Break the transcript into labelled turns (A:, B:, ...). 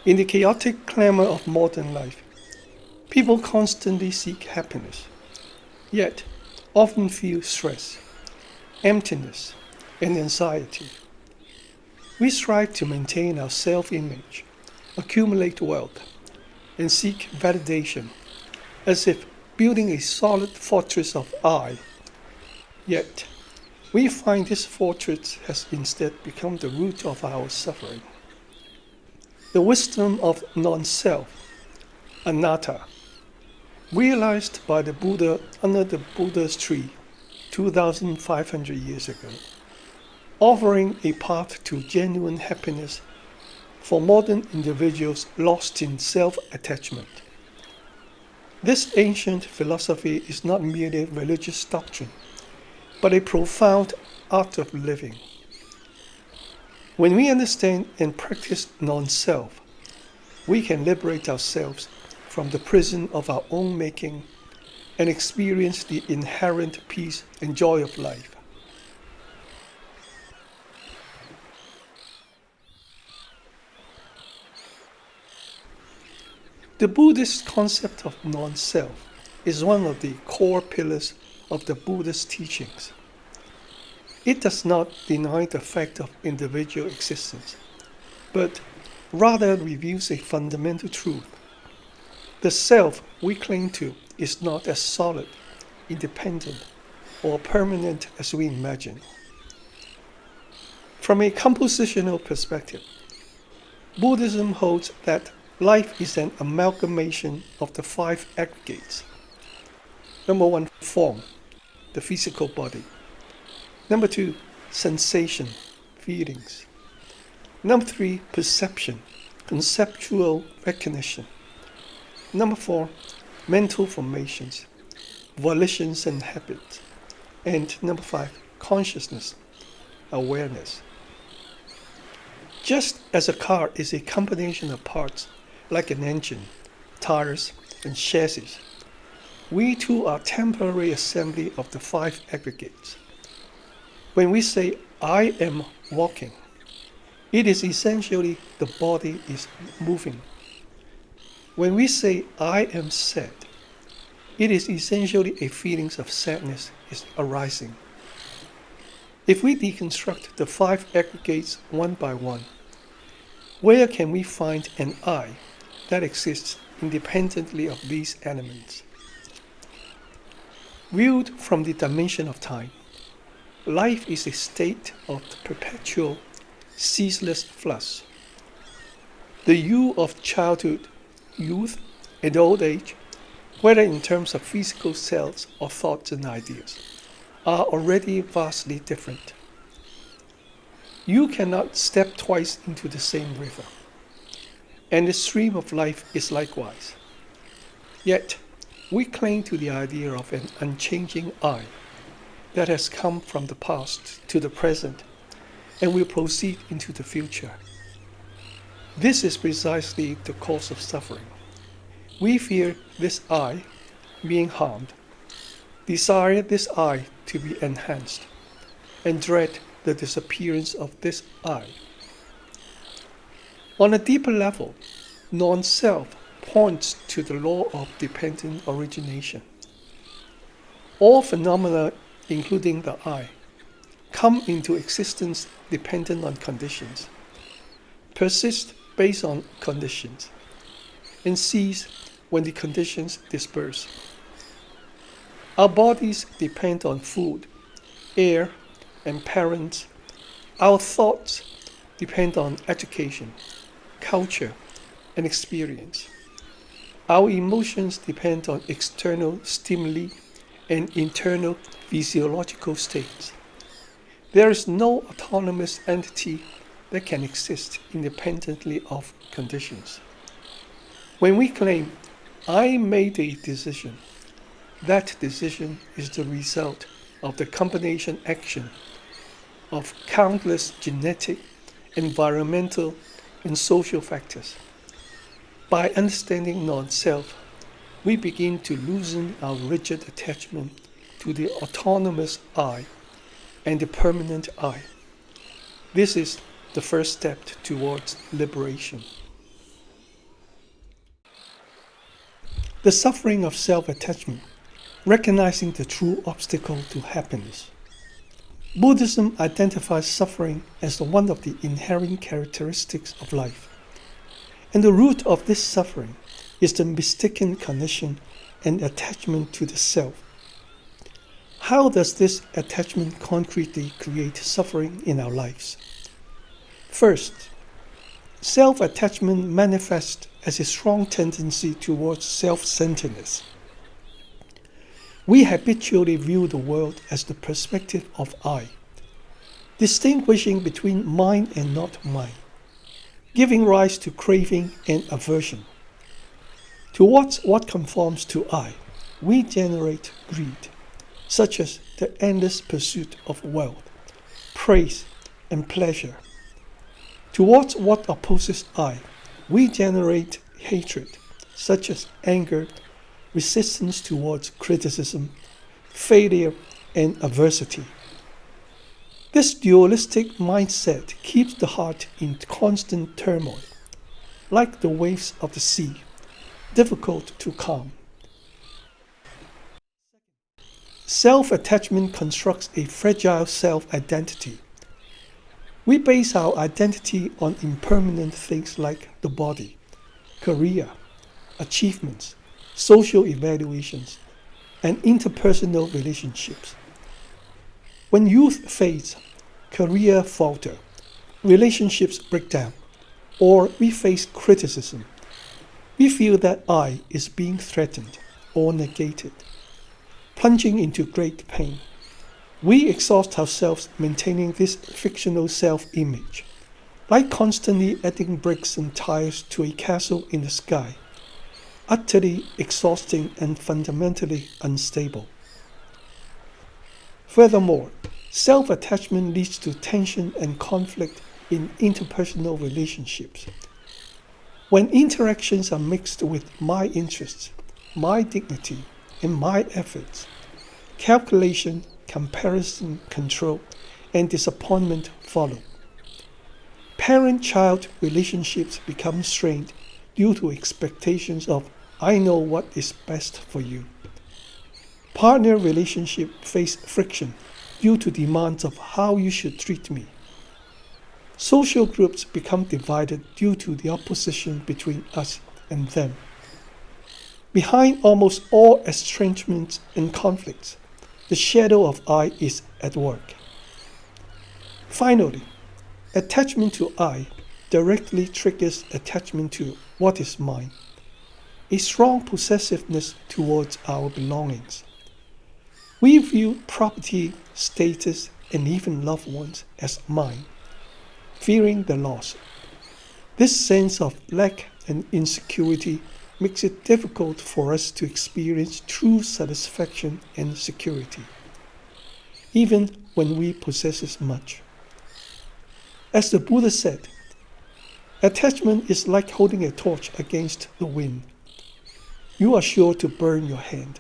A: In the chaotic clamor of modern life, people constantly seek happiness, yet often feel stress, emptiness, and anxiety. We strive to maintain our self-image, accumulate wealth, and seek validation, as if building a solid fortress of I. Yet, we find this fortress has instead become the root of our suffering. The wisdom of non-self, anatta, realized by the Buddha under the Buddha's tree 2,500 years ago, offering a path to genuine happiness for modern individuals lost in self-attachment. This ancient philosophy is not merely religious doctrine, but a profound art of living. When we understand and practice non-self, we can liberate ourselves from the prison of our own making and experience the inherent peace and joy of life. The Buddhist concept of non-self is one of the core pillars of the Buddhist teachings. It does not deny the fact of individual existence, but rather reveals a fundamental truth. The self we cling to is not as solid, independent, or permanent as we imagine. From a compositional perspective, Buddhism holds that life is an amalgamation of the 5 aggregates. Number 1, form, the physical body. Number 2, sensation, feelings. Number 3, perception, conceptual recognition. Number 4, mental formations, volitions and habits. And number 5, consciousness, awareness. Just as a car is a combination of parts, like an engine, tires, and chassis, we too are temporary assembly of the 5 aggregates. When we say, I am walking, it is essentially the body is moving. When we say, I am sad, it is essentially a feeling of sadness is arising. If we deconstruct the 5 aggregates one by one, where can we find an I that exists independently of these elements? Viewed from the dimension of time, life is a state of perpetual, ceaseless flux. The you of childhood, youth, and old age, whether in terms of physical cells or thoughts and ideas, are already vastly different. You cannot step twice into the same river, and the stream of life is likewise. Yet, we cling to the idea of an unchanging I that has come from the past to the present and will proceed into the future. This is precisely the cause of suffering. We fear this I being harmed, desire this I to be enhanced, and dread the disappearance of this I. On a deeper level, non-self points to the law of dependent origination. All phenomena, including the I, come into existence dependent on conditions, persist based on conditions, and cease when the conditions disperse. Our bodies depend on food, air, and parents. Our thoughts depend on education, culture, and experience. Our emotions depend on external stimuli and internal physiological states. There is no autonomous entity that can exist independently of conditions. When we claim, I made a decision, that decision is the result of the combination action of countless genetic, environmental, and social factors. By understanding non-self, we begin to loosen our rigid attachment to the autonomous I and the permanent I. This is the first step towards liberation. the suffering of self-attachment, recognizing the true obstacle to happiness. Buddhism identifies suffering as one of the inherent characteristics of life, and the root of this suffering is the mistaken connection and attachment to the self. How does this attachment concretely create suffering in our lives? First, self-attachment manifests as a strong tendency towards self-centeredness. We habitually view the world as the perspective of I, distinguishing between mine and not mine, giving rise to craving and aversion. Towards what conforms to I, we generate greed, such as the endless pursuit of wealth, praise, and pleasure. Towards what opposes I, we generate hatred, such as anger, resistance towards criticism, failure, and adversity. This dualistic mindset keeps the heart in constant turmoil, like the waves of the sea, difficult to calm. Self-attachment constructs a fragile self-identity. We base our identity on impermanent things like the body, career, achievements, social evaluations, and interpersonal relationships. When youth fades, career falter, relationships break down, or we face criticism, we feel that I is being threatened or negated, plunging into great pain. We exhaust ourselves maintaining this fictional self-image, like constantly adding bricks and tires to a castle in the sky, utterly exhausting and fundamentally unstable. Furthermore, self-attachment leads to tension and conflict in interpersonal relationships. When interactions are mixed with my interests, my dignity, and my efforts, calculation, comparison, control, and disappointment follow. Parent-child relationships become strained due to expectations of I know what is best for you. Partner relationships face friction due to demands of how you should treat me. Social groups become divided due to the opposition between us and them. Behind almost all estrangements and conflicts, the shadow of I is at work. Finally, attachment to I directly triggers attachment to what is mine, a strong possessiveness towards our belongings. We view property, status, and even loved ones as mine, fearing the loss. This sense of lack and insecurity makes it difficult for us to experience true satisfaction and security, even when we possess much. As the Buddha said, attachment is like holding a torch against the wind. You are sure to burn your hand.